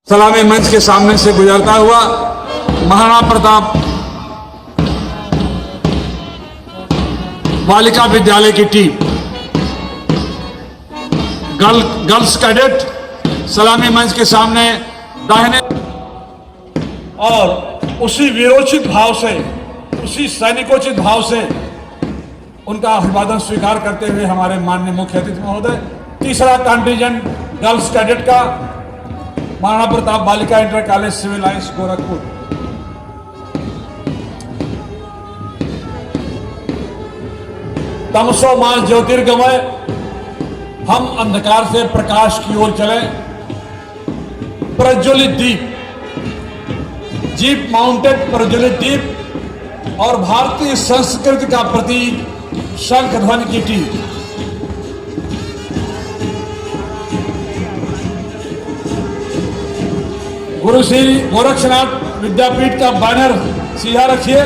सलामी मंच के सामने से गुजरता हुआ महाराणा प्रताप बालिका विद्यालय की टीम गर्ल्स कैडेट सलामी मंच के सामने दाहिने और उसी वीरोचित भाव से, उसी सैनिकोचित भाव से उनका अभिवादन स्वीकार करते हुए हमारे माननीय मुख्य अतिथि महोदय तीसरा कंटिजेंट गर्ल्स कैडेट का Maharana Pratap Balika inter college civil lines Gorakhpur. तमसो मां ज्योतिर्गमय, हम अंधकार से प्रकाश की ओर चले। प्रज्वलित दीप, जीप माउंटेड प्रज्वलित दीप और भारतीय संस्कृति का प्रतीक शंख ध्वनि की टीम। गुरु श्री गोरक्षनाथ विद्यापीठ का बैनर सीधा रखिए।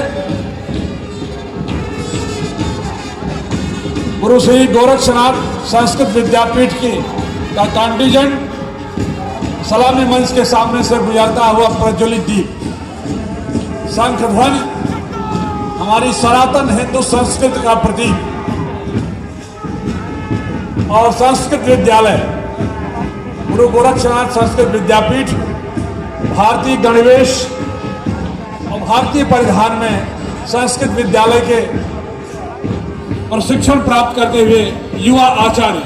गुरु श्री गोरक्षनाथ संस्कृत विद्यापीठ की का कंटिजेंट सलामी मंच के सामने से गुजरता हुआ प्रज्वलित दीप, शंख ध्वनि हमारी सनातन हिंदू संस्कृति का प्रतीक और संस्कृत विद्यालय गुरु गोरक्षनाथ संस्कृत विद्यापीठ भारतीय गणवेश और भारतीय परिधान में संस्कृत विद्यालय के प्रशिक्षण प्राप्त करते हुए युवा आचार्य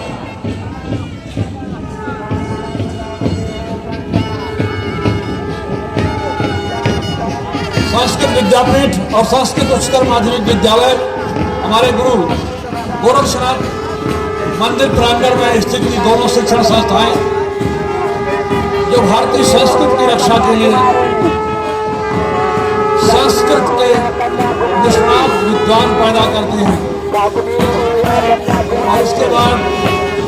संस्कृत विद्यापीठ और संस्कृत उच्चतर माध्यमिक विद्यालय हमारे गुरु गोरक्षनाथ मंदिर प्रांगण में स्थित की दोनों शिक्षण संस्थाएं जो भारतीय संस्कृत की रक्षा के लिए संस्कृत के निष्णात विद्वान पैदा करते हैं। और इसके बाद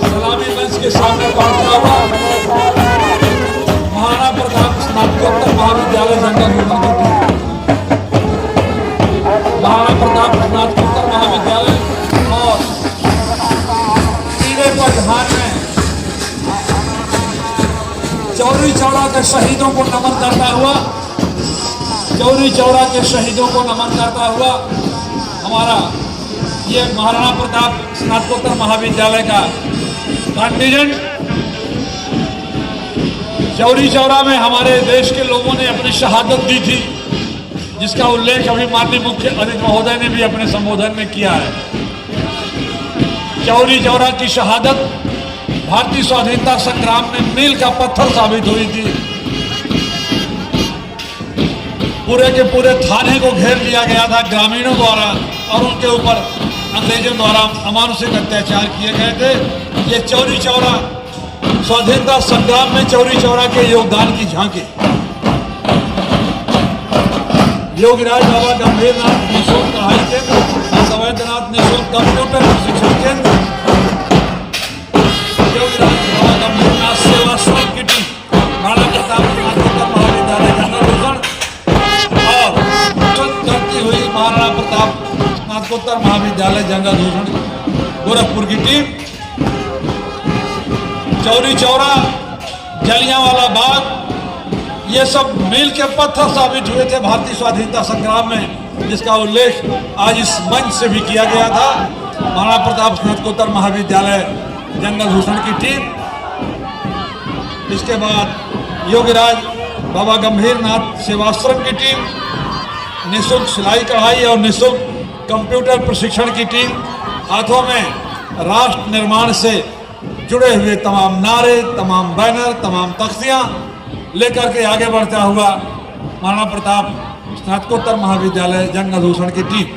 सलामी मंच के सामने पहुंचता हुआ महाराणा प्रताप स्नातकोत्तर महाविद्यालय जंगल महाराणा प्रताप स्नातकोत्तर महाविद्यालय और तीरे पर ध्यान में चौरी चौरा के शहीदों को नमन करता हुआ, चौरी चौरा के शहीदों को नमन करता हुआ हमारा ये महाराणा प्रताप स्नातकोत्तर महाविद्यालय का कंटिजेंट चौरी चौरा में हमारे देश के लोगों ने अपनी शहादत दी थी, जिसका उल्लेख अभी माननीय मुख्य अतिथि महोदय ने भी अपने संबोधन में किया है। चौरी चौरा की शहादत भारतीय स्वाधीनता संग्राम में मील का पत्थर साबित हुई थी। पूरे के पूरे थाने को घेर लिया गया था ग्रामीणों द्वारा और उनके ऊपर अंग्रेजों द्वारा अमानुषिक अत्याचार किए गए थे। ये चौरी चौरा स्वाधीनता संग्राम में चौरी चौरा के योगदान की झांकी। योगीराज बाबा गंभीरनाथ निःशुल्क पढ़ाई केंद्र, सवैद्यनाथ निःशुल्क कंप्यूटर प्रशिक्षण केंद्र, योगीराज बाबा गंभीरनाथ सेवाश्रम की टीम, महाराणा प्रताप स्नातकोत्तर महाविद्यालय जंगल और करती हुई महाराणा प्रताप स्नातकोत्तर महाविद्यालय जंगल गोरखपुर की टीम, चौरी चौरा, जलियांवाला बाग, ये सब मील के पत्थर साबित हुए थे भारतीय स्वाधीनता संग्राम में, जिसका उल्लेख आज इस मंच से भी किया गया था। महाराणा प्रताप स्नातकोत्तर महाविद्यालय जंगल भूषण की टीम, इसके बाद योगीराज बाबा गंभीरनाथ सेवाश्रम की टीम, निःशुल्क सिलाई कढ़ाई और निःशुल्क कंप्यूटर प्रशिक्षण की टीम, हाथों में राष्ट्र निर्माण से जुड़े हुए तमाम नारे, तमाम बैनर, तमाम तख्तियां लेकर के आगे बढ़ता हुआ महाराणा प्रताप स्नातकोत्तर महाविद्यालय जंगल भूषण की टीम।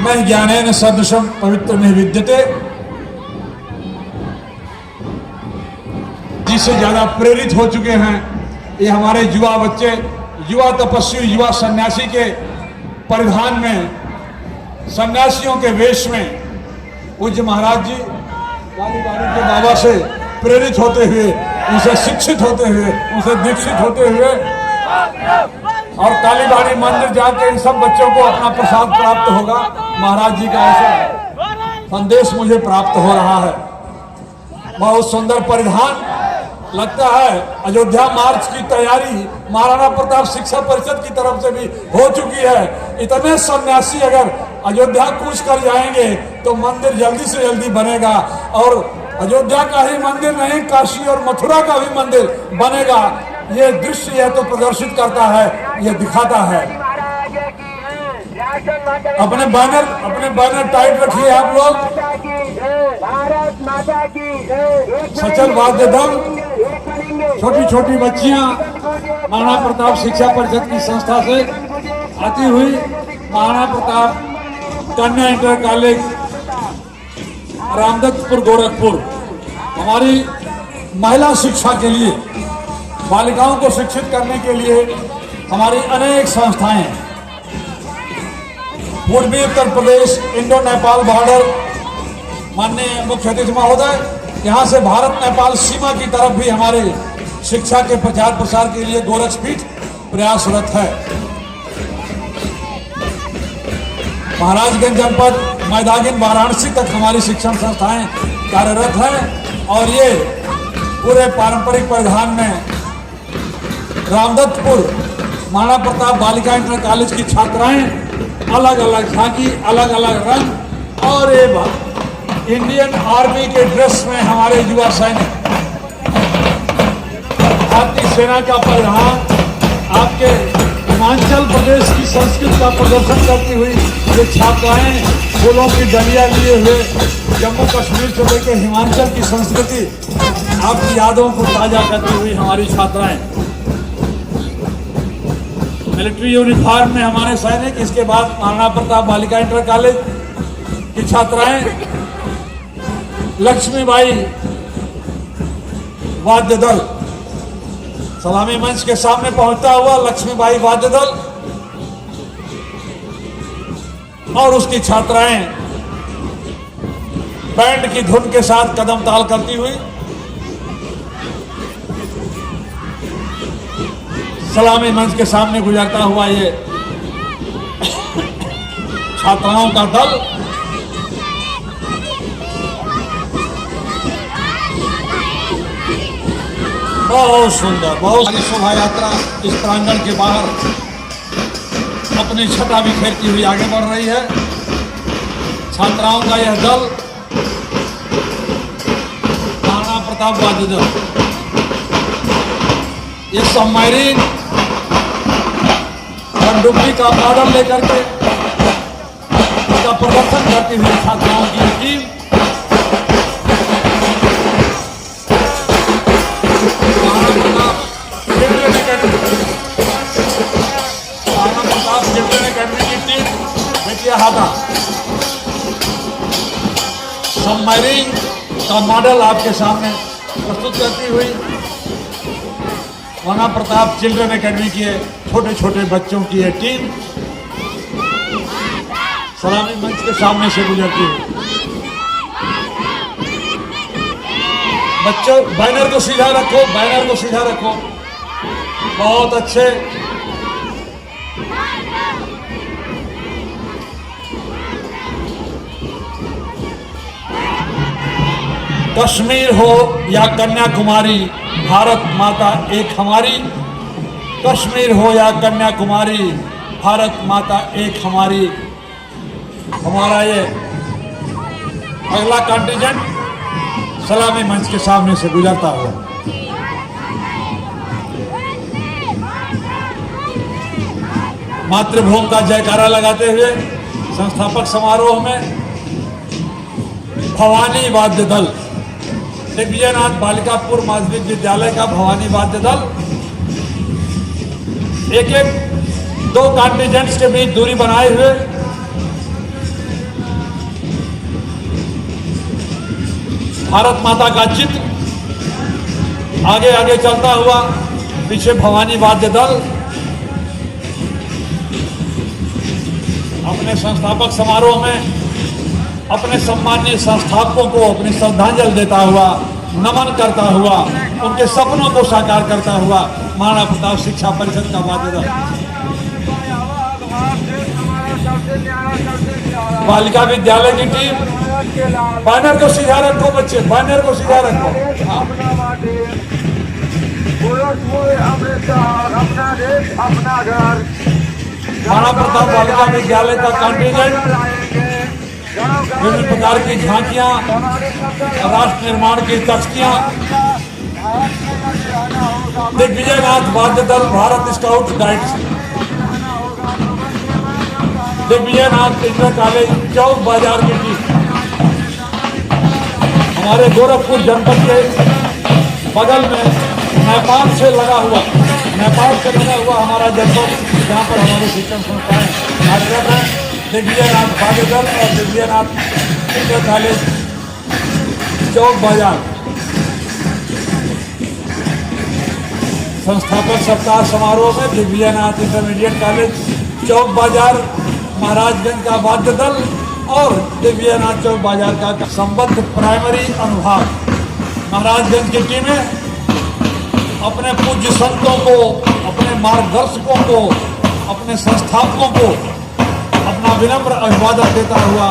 मैं ज्ञानेन सदृशम पवित्र में विद्यते, जिससे ज्यादा प्रेरित हो चुके हैं ये हमारे युवा बच्चे, युवा तपस्वी, युवा सन्यासी के परिधान में, सन्यासियों के वेश में पूज्य महाराज जी कालीबाड़ी के बाबा से प्रेरित होते हुए, उनसे शिक्षित होते हुए, उनसे दीक्षित होते हुए और कालीबाड़ी मंदिर जाके इन सब बच्चों को अपना प्रसाद प्राप्त होगा। महाराज जी का ऐसा संदेश मुझे प्राप्त हो रहा है। बहुत सुंदर परिधान। लगता है अयोध्या मार्च की तैयारी महाराणा प्रताप शिक्षा परिषद की तरफ से भी हो चुकी है। इतने सन्यासी अगर अयोध्या कूच कर जाएंगे तो मंदिर जल्दी से जल्दी बनेगा, और अयोध्या का ही मंदिर नहीं, काशी और मथुरा का भी मंदिर बनेगा। ये दृश्य यह तो प्रदर्शित करता है, ये दिखाता है। अपने बैनर टाइट रखिए आप लोग। सचल वाद्य दल, छोटी छोटी बच्चियां महाराणा प्रताप शिक्षा परिषद की संस्था से आती हुई महाराणा प्रताप कन्या इंटर कॉलेज रामदत्तपुर गोरखपुर हमारी महिला शिक्षा के लिए, बालिकाओं को शिक्षित करने के लिए हमारी अनेक संस्थाएं, पूर्वी उत्तर प्रदेश इंडो नेपाल बॉर्डर, माननीय मुख्य अतिथि महोदय, यहाँ से भारत नेपाल सीमा की तरफ भी हमारे शिक्षा के प्रचार प्रसार के लिए गोरक्षपीठ प्रयासरत है। महाराजगंज जनपद मैदागिन वाराणसी तक हमारी शिक्षण संस्थाएं कार्यरत हैं, और ये पूरे पारंपरिक परिधान में रामदत्तपुर महाराणा प्रताप बालिका इंटर कॉलेज की छात्राएं अलग अलग झांकी, अलग अलग रंग, और ये इंडियन आर्मी के ड्रेस में हमारे युवा सैनिक, भारतीय सेना का परिधान, आपके हिमाचल प्रदेश की संस्कृति का प्रदर्शन करती हुई ये छात्राएं फूलों की डलियां लिए हुए, जम्मू कश्मीर से लेकर हिमाचल की संस्कृति आपकी यादों को ताजा करती हुई हमारी छात्राएं, मिलिट्री यूनिफॉर्म में हमारे सैनिक, इसके बाद महाराणा प्रताप बालिका इंटर कॉलेज की छात्राएं, लक्ष्मीबाई वाद्य दल, सलामी मंच के सामने पहुंचता हुआ लक्ष्मीबाई वाद्य दल और उसकी छात्राएं बैंड की धुन के साथ कदम ताल करती हुई सलामी मंच के सामने गुजरता हुआ ये छात्राओं का दल बहुत सुंदर, बहुत सारी शोभा यात्रा इस प्रांगण के बाहर अपनी छटा बिखेरती हुई आगे बढ़ रही है। छात्राओं का यह दल महाराणा प्रताप वाद्य दल, ये सबमरीन पनडुब्बी का मॉडल लेकर के इसका प्रदर्शन करती हुई छात्राओं की टीम सबमरीन का मॉडल आपके सामने प्रस्तुत करती हुई महाराणा प्रताप चिल्ड्रन एकेडमी की छोटे छोटे बच्चों की यह टीम सलामी मंच के सामने से गुजरती हुई। बच्चों बैनर को सीधा रखो, बैनर को सीधा रखो, बहुत अच्छे। कश्मीर हो या कन्याकुमारी, भारत माता एक हमारी। कश्मीर हो या कन्याकुमारी, भारत माता एक हमारी। हमारा ये अगला कॉन्टिजेंट सलामी मंच के सामने से गुजरता हुआ मातृभूमि का जयकारा लगाते हुए संस्थापक समारोह में भवानी वाद्य दल, दिव्यनाथ बालिकापुर माध्यमिक विद्यालय का भवानी वाद्य दल एक एक दो कॉन्टिजेंट्स के बीच दूरी बनाए हुए भारत माता का चित्र आगे आगे चलता हुआ, पीछे भवानी वाद्य दल अपने संस्थापक समारोह में अपने सम्मानीय संस्थापकों को अपनी श्रद्धांजलि देता हुआ, नमन करता हुआ, उनके सपनों को साकार करता हुआ महाराणा प्रताप शिक्षा परिषद का वाद्य दल, बालिका विद्यालय की टीम बैनर को सीधा रखो बच्चे, बैनर को सीधा रखो। हाँ। अपना देश अपना घर। महाराणा प्रताप बालिका विद्यालय का कंटीजेंट विभिन्न प्रकार की झांकियां, राष्ट्र निर्माण की तख्तियां, दिग्विजयनाथ वाद्य दल, Bharat scout guides, Digvijaynath inter college Chowk Bazaar की टीम, हमारे गोरखपुर जनपद के बगल में नेपाल से लगा हुआ हमारा जनपद, जहाँ पर हमारे शिक्षण संस्थाएं कार्यरत हैं, दिग्विजयनाथ वाद्य दल और दिग्विजयनाथ इंटर कॉलेज चौक बाजार। संस्थापक सप्ताह समारोह में दिग्विजयनाथ इंटरमीडिएट कॉलेज चौक बाजार, महाराजगंज का वाद्य दल और दिग्विजयनाथ चौक बाजार का संबद्ध प्राइमरी अनुभाग, महाराजगंज की टीमें अपने पूज्य संतों को, अपने मार्गदर्शकों को, अपने संस्थापकों को अपना विनम्र अभिवादन देता हुआ,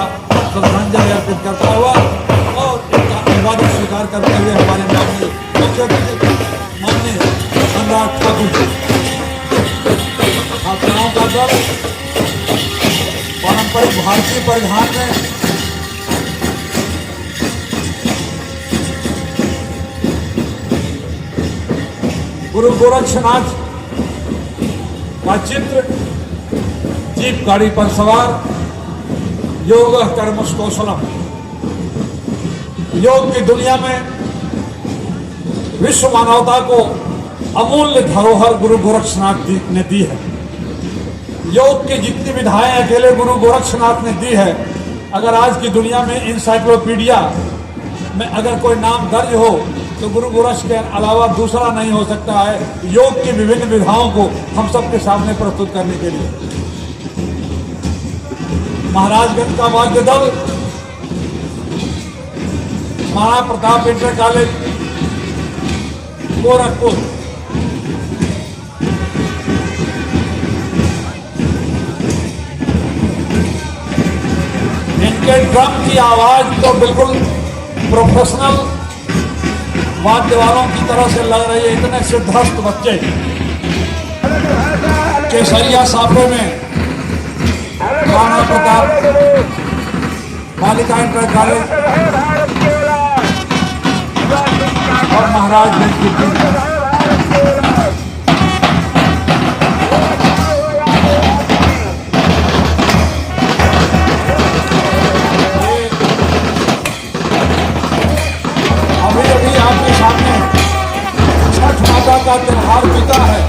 श्रद्धांजलि अर्पित करता हुआ और इनका अभिवादन स्वीकार करते हुए हमारे माननीय सम्राट ठाकुर जी, छात्राओं का दल पारंपरिक भारतीय परिधान में गुरु गोरक्षनाथ का चित्र, जीप गाड़ी पर सवार, योग कर्मस कौशलम। योग की दुनिया में विश्व मानवता को अमूल्य धरोहर गुरु गोरक्षनाथ ने दी है। योग की जितनी विधाएं अकेले गुरु गोरक्षनाथ ने दी है, अगर आज की दुनिया में इंसाइक्लोपीडिया में अगर कोई नाम दर्ज हो तो गुरु गोरक्ष के अलावा दूसरा नहीं हो सकता है योग की विभिन्न विधाओं को हम सबके सामने प्रस्तुत करने के लिए। महाराजगंज का वाद्य दल, महाराणा प्रताप इंटर कॉलेज गोरखपुर, इनके ड्रम की आवाज तो बिल्कुल प्रोफेशनल वाद्य वालों की तरह से लग रही है। इतने सिद्धहस्त बच्चे केसरिया साफे में महाराणा प्रताप बालिका इंटर कॉलेज और महाराजगंज की टीम। अभी आपके सामने छठ माता का त्योहार बीता है।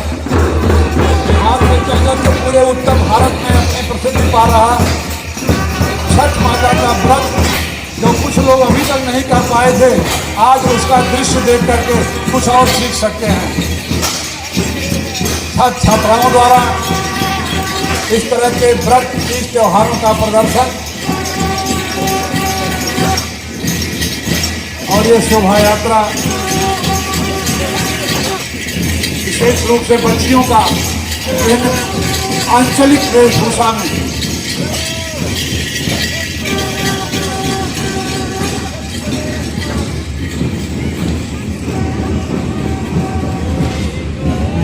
बिहार में चलकर तो पूरे उत्तर भारत में अपनी प्रसिद्धि पा रहा छठ माता का व्रत, जो कुछ लोग अभी तक नहीं कर पाए थे, आज उसका दृश्य देख करके कुछ और सीख सकते हैं। छठ छात्राओं द्वारा इस तरह के व्रत, तीज त्योहारों का प्रदर्शन और ये शोभा यात्रा विशेष रूप से बच्चियों का आंचलिक वेशभूषा में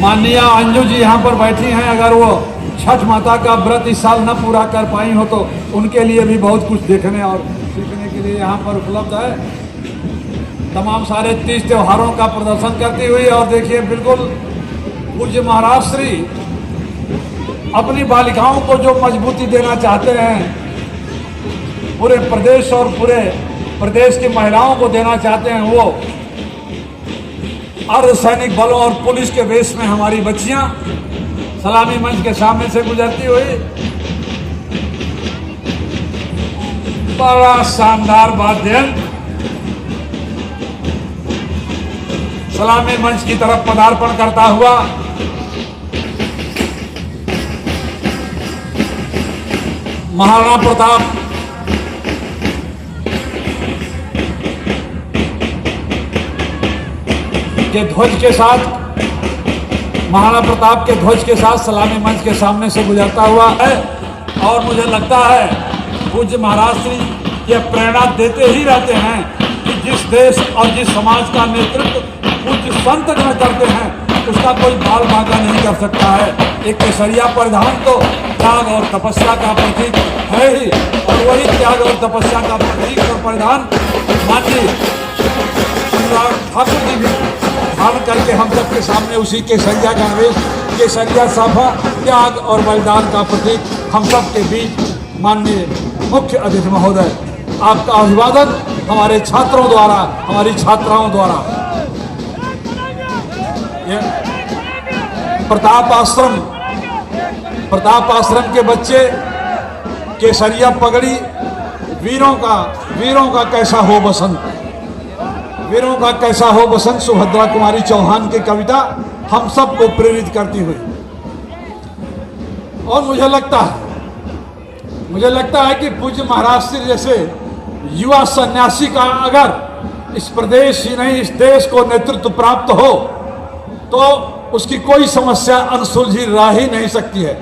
माननीय अंजू जी यहाँ पर बैठी हैं। अगर वो छठ माता का व्रत इस साल न पूरा कर पाई हो तो उनके लिए भी बहुत कुछ देखने और सीखने के लिए यहाँ पर उपलब्ध है। तमाम सारे तीज त्योहारों का प्रदर्शन करती हुई, और देखिए बिल्कुल पूज्य महाराज श्री अपनी बालिकाओं को जो मजबूती देना चाहते हैं, पूरे प्रदेश और पूरे प्रदेश की महिलाओं को देना चाहते हैं, वो अर्धसैनिक बलों और पुलिस के वेश में हमारी बच्चियां सलामी मंच के सामने से गुजरती हुई बड़ा शानदार वाद्ययंत्र सलामी मंच की तरफ पदार्पण करता हुआ महाराणा प्रताप के ध्वज के साथ, महाराणा प्रताप के ध्वज के साथ सलामी मंच के सामने से गुजरता हुआ है। और मुझे लगता है पूज्य महाराज श्री ये प्रेरणा देते ही रहते हैं कि जिस देश और जिस समाज का नेतृत्व पूज्य संतगण करते हैं उसका कोई बाल बांका नहीं कर सकता है। एक केसरिया परिधान तो त्याग और तपस्या का प्रतीक है ही, और वही त्याग और तपस्या का प्रतीक और परिधान माननीय अनुराग ठाकुर जी भी धारण करके हम सबके सामने उसी केसरिया का आवेश, केसरिया साफा त्याग और बलिदान का प्रतीक हम सब के बीच माननीय मुख्य अतिथि महोदय आपका अभिवादन हमारे छात्रों द्वारा, हमारी छात्राओं द्वारा। ये प्रताप आश्रम के बच्चे केसरिया पगड़ी, वीरों का कैसा हो बसंत, वीरों का कैसा हो बसंत, सुभद्रा कुमारी चौहान की कविता हम सबको प्रेरित करती हुई। और मुझे लगता है कि पूज्य महाराज श्री जैसे युवा सन्यासी का अगर इस प्रदेश ही नहीं इस देश को नेतृत्व प्राप्त हो तो उसकी कोई समस्या अनसुलझी रह ही नहीं सकती है।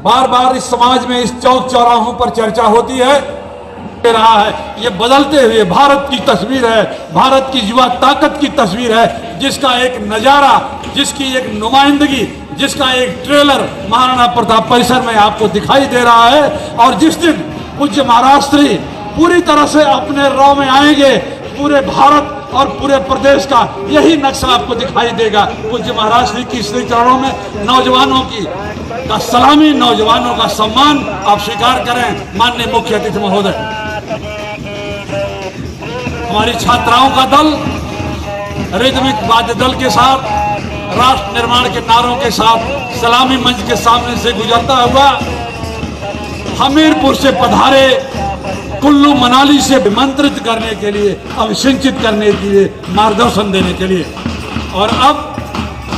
बार बार इस समाज में इस चौक चौराहों पर चर्चा होती है, रहा है ये बदलते हुए भारत की तस्वीर है, भारत की युवा ताकत की तस्वीर है, जिसका एक नजारा, जिसकी एक नुमाइंदगी, जिसका एक ट्रेलर महाराणा प्रताप परिसर में आपको दिखाई दे रहा है। और जिस दिन पूज्य महाराज श्री पूरी तरह से अपने राव में आएंगे, पूरे भारत और पूरे प्रदेश का यही नक्शा आपको दिखाई देगा। पूज्य महाराज श्री की श्री चरणों में नौजवानों का सलामी, नौजवानों का सम्मान आप स्वीकार करें माननीय मुख्य अतिथि महोदय। हमारी छात्राओं का दल रिदमिक वाद्य दल के साथ, राष्ट्र निर्माण के नारों के साथ सलामी मंच के सामने से गुजरता हुआ हमीरपुर से पधारे, कुल्लू मनाली से विमंत्रित करने के लिए, अभिसिंचित करने के लिए, मार्गदर्शन देने के लिए। और अब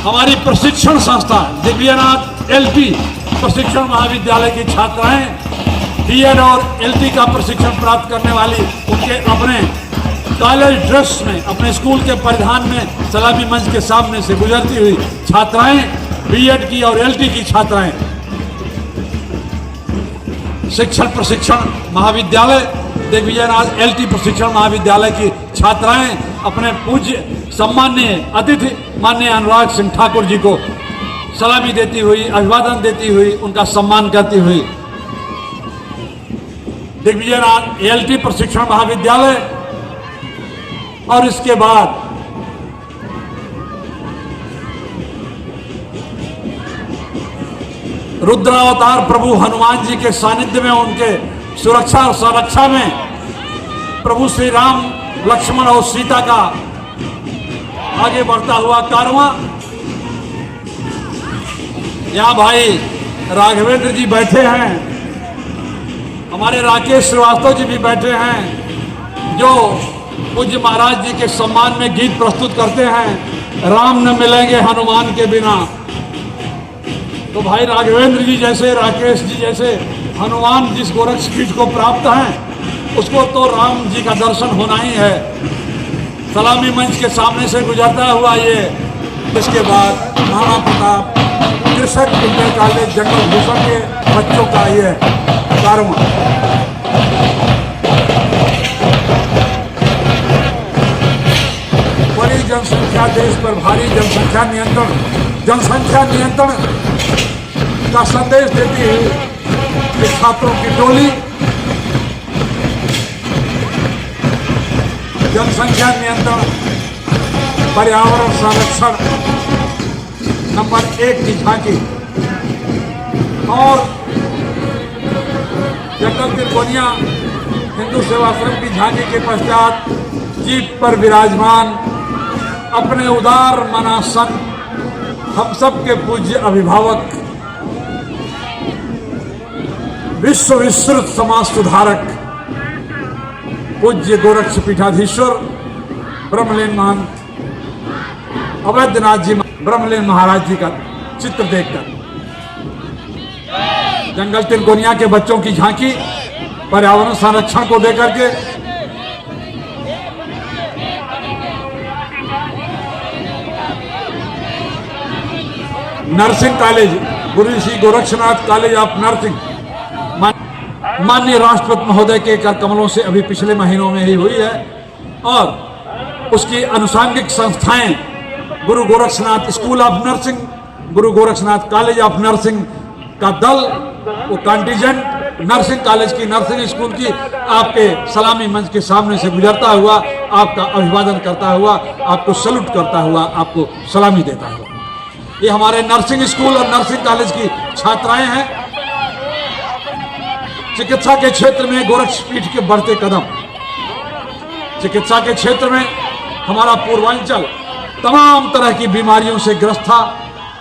हमारी प्रशिक्षण संस्था दिव्यनाथ एलटी प्रशिक्षण महाविद्यालय की छात्राएं बीएड और एलटी का प्रशिक्षण प्राप्त करने वाली उनके अपने कॉलेज ड्रेस में, अपने स्कूल के परिधान में सलामी मंच के सामने से गुजरती हुई छात्राएं, बीएड की और एलटी की छात्राएं, शिक्षण प्रशिक्षण महाविद्यालय दिग्विजयनाथ एलटी प्रशिक्षण महाविद्यालय की छात्राएं अपने पूज्य सम्माननीय अतिथि माननीय अनुराग सिंह ठाकुर जी को सलामी देती हुई, अभिवादन देती हुई, उनका सम्मान करती हुई दिग्विजयनाथ एलटी प्रशिक्षण महाविद्यालय और इसके बाद रुद्रावतार प्रभु हनुमान जी के सानिध्य में, उनके सुरक्षा और संरक्षा में प्रभु श्री राम, लक्ष्मण और सीता का आगे बढ़ता हुआ कारवां। यहाँ भाई राघवेंद्र जी बैठे हैं, हमारे राकेश श्रीवास्तव जी भी बैठे हैं जो पूज्य महाराज जी के सम्मान में गीत प्रस्तुत करते हैं, राम न मिलेंगे हनुमान के बिना। तो भाई राघवेंद्र जी जैसे, राकेश जी जैसे हनुमान जिस गोरक्ष पीठ को प्राप्त हैं उसको तो राम जी का दर्शन होना ही है। सलामी मंच के सामने से गुजरता हुआ ये, इसके बाद महाराणा प्रताप कृषक इंटर कॉलेज जंगल भूषण के बच्चों का ये कारवां। बड़ी जनसंख्या, देश पर भारी जनसंख्या नियंत्रण का संदेश देती हुई छात्रों की टोली जनसंख्या नियंत्रण, पर्यावरण संरक्षण नंबर 1 की झांकी और जंगल तिरकोनिया हिंदू सेवाश्रम की झांकी के पश्चात जीप पर विराजमान अपने उदार मना संत, हम सब के पूज्य अभिभावक, विश्व विस्तृत समाज सुधारक पूज्य गोरक्ष पीठाधीश्वर ब्रह्मलीन महंत अवैधनाथ जी ब्रह्मलीन महाराज जी का चित्र देखकर जंगल तिरकोनिया के बच्चों की झांकी पर्यावरण संरक्षण को लेकर के nursing college Guru Shri Gorakshnath college of nursing माननीय राष्ट्रपति महोदय के कर कमलों से अभी पिछले महीनों में ही हुई है और उसकी अनुषांगिक संस्थाएं गुरु Gorakshnath school of nursing, Guru Gorakshnath college of nursing का दल, वो कंटीजेंट नर्सिंग कॉलेज की, नर्सिंग स्कूल की आपके सलामी मंच के सामने से गुजरता हुआ, आपका अभिवादन करता हुआ, आपको सैल्यूट करता हुआ, आपको सलामी देता हुआ। ये हमारे नर्सिंग स्कूल और नर्सिंग कॉलेज की छात्राएं हैं। चिकित्सा के क्षेत्र में गोरक्षपीठ के बढ़ते कदम, चिकित्सा के क्षेत्र में हमारा पूर्वांचल तमाम तरह की बीमारियों से ग्रस्त था।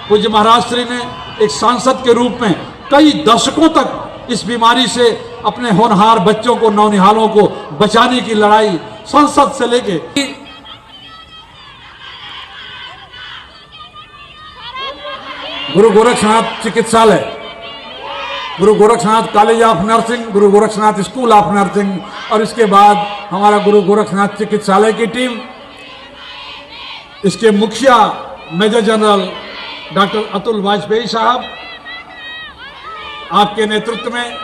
पूज्य महाराज श्री ने एक सांसद के रूप में कई दशकों तक इस बीमारी से अपने होनहार बच्चों को, नौनिहालों को बचाने की लड़ाई संसद से लेके गुरु गोरक्षनाथ चिकित्सालय, गुरु Gorakshnath college of nursing, Guru Gorakshnath school of nursing और इसके बाद हमारा गुरु गोरक्षनाथ चिकित्सालय की टीम, इसके मुखिया major general doctor Atul Vajpayee साहब, आपके नेतृत्व में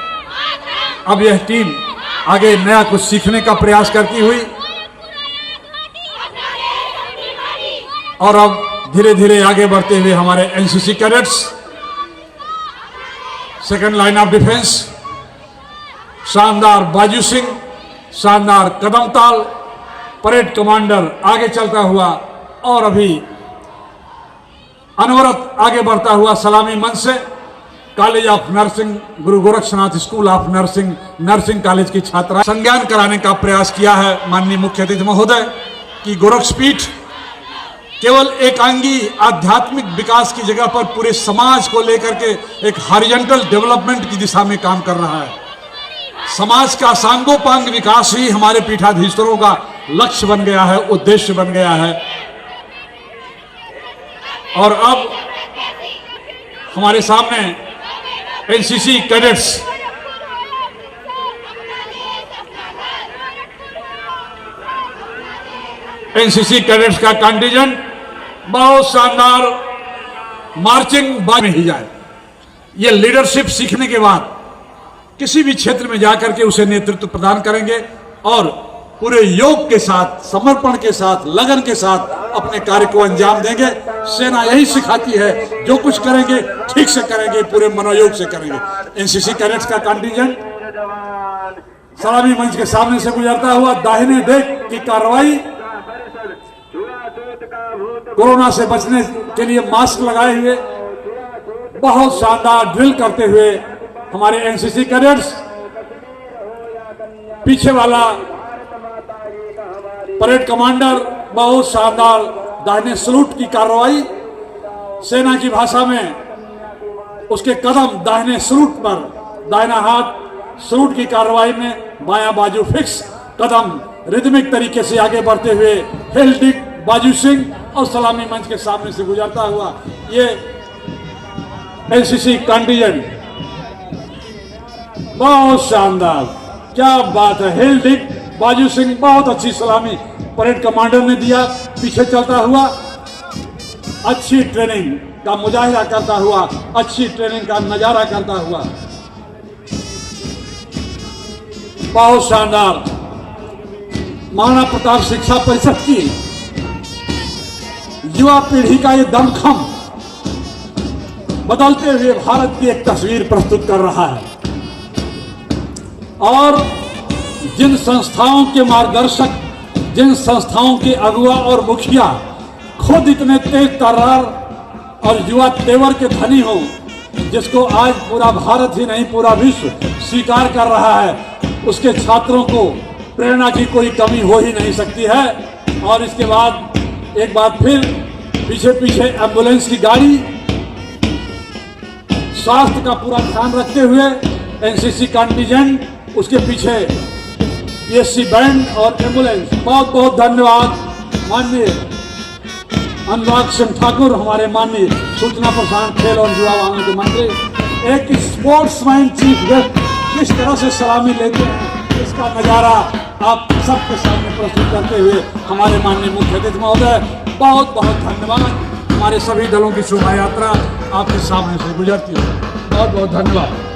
अब यह टीम आगे नया कुछ सीखने का प्रयास करती हुई और अब धीरे धीरे आगे बढ़ते हुए हमारे NCC cadets, second line of defence, शानदार बाजू सिंह, शानदार कदम ताल, परेड कमांडर आगे चलता हुआ और अभी अनवरत आगे बढ़ता हुआ सलामी मंच से college of nursing, Guru Gorakshnath school of nursing, nursing college की छात्रा संज्ञान कराने का प्रयास किया है माननीय मुख्य अतिथि महोदय कि गोरक्षपीठ केवल एकांगी आध्यात्मिक विकास की जगह पर पूरे समाज को लेकर के एक हॉरिजॉन्टल डेवलपमेंट की दिशा में काम कर रहा है। समाज का सांगोपांग विकास ही हमारे पीठाधीश्वरों का लक्ष्य बन गया है, उद्देश्य बन गया है। और अब हमारे सामने एनसीसी कैडेट्स का कंटीजेंट बहुत शानदार मार्चिंग बाद में ही जाए। ये लीडरशिप सीखने के बाद किसी भी क्षेत्र में जाकर के उसे नेतृत्व प्रदान करेंगे और पूरे योग के साथ, समर्पण के साथ, लगन के साथ अपने कार्य को अंजाम देंगे। सेना यही सिखाती है, जो कुछ करेंगे ठीक से करेंगे, पूरे मनोयोग से करेंगे। एनसीसी कैडेट्स का कंटीजेंट सलामी मंच के सामने से गुजरता हुआ दाहिने देख की कार्रवाई, कोरोना से बचने के लिए मास्क लगाए हुए बहुत शानदार ड्रिल करते हुए हमारे एनसीसी कैडेट्स, पीछे वाला परेड कमांडर बहुत शानदार दाहिने सलूट की कार्रवाई, सेना की भाषा में उसके कदम दाहिने सलूट पर, दाहिना हाथ सलूट की कार्रवाई में, बायां बाजू फिक्स, कदम रिदमिक तरीके से आगे बढ़ते हुए हेल्डिक बाजू सिंह और सलामी मंच के सामने से गुजरता हुआ ये एनसीसी कंटीजेंट बहुत शानदार, क्या बात है। हेल्डिक बाजू सिंह बहुत अच्छी सलामी परेड कमांडर ने दिया, पीछे चलता हुआ अच्छी ट्रेनिंग का मुजाहिरा करता हुआ, अच्छी ट्रेनिंग का नजारा करता हुआ बहुत शानदार। महाराणा प्रताप शिक्षा परिषद की युवा पीढ़ी का ये दमखम बदलते हुए भारत की एक तस्वीर प्रस्तुत कर रहा है और जिन संस्थाओं के मार्गदर्शक, जिन संस्थाओं के अगुवा और मुखिया खुद इतने तेज तर्रार और युवा तेवर के धनी हो, जिसको आज पूरा भारत ही नहीं पूरा विश्व स्वीकार कर रहा है, उसके छात्रों को प्रेरणा की कोई कमी हो ही नहीं सकती है। और इसके बाद एक बार फिर पीछे पीछे एम्बुलेंस की गाड़ी, स्वास्थ्य का पूरा ध्यान रखते हुए एनसीसी कंटीजेंट, उसके पीछे पीएससी बैंड और एम्बुलेंस। बहुत बहुत धन्यवाद माननीय अनुराग सिंह ठाकुर, हमारे माननीय सूचना प्रसारण, खेल और युवा मामलों के मंत्री। एक स्पोर्ट्समैन चीफ गेस्ट किस तरह से सलामी लेते हैं, इसका नज़ारा आप सबके सामने प्रस्तुत करते हुए हमारे माननीय मुख्य अतिथि महोदय, बहुत बहुत धन्यवाद। हमारे सभी दलों की शोभा यात्रा आपके सामने से गुजरती है। बहुत बहुत धन्यवाद।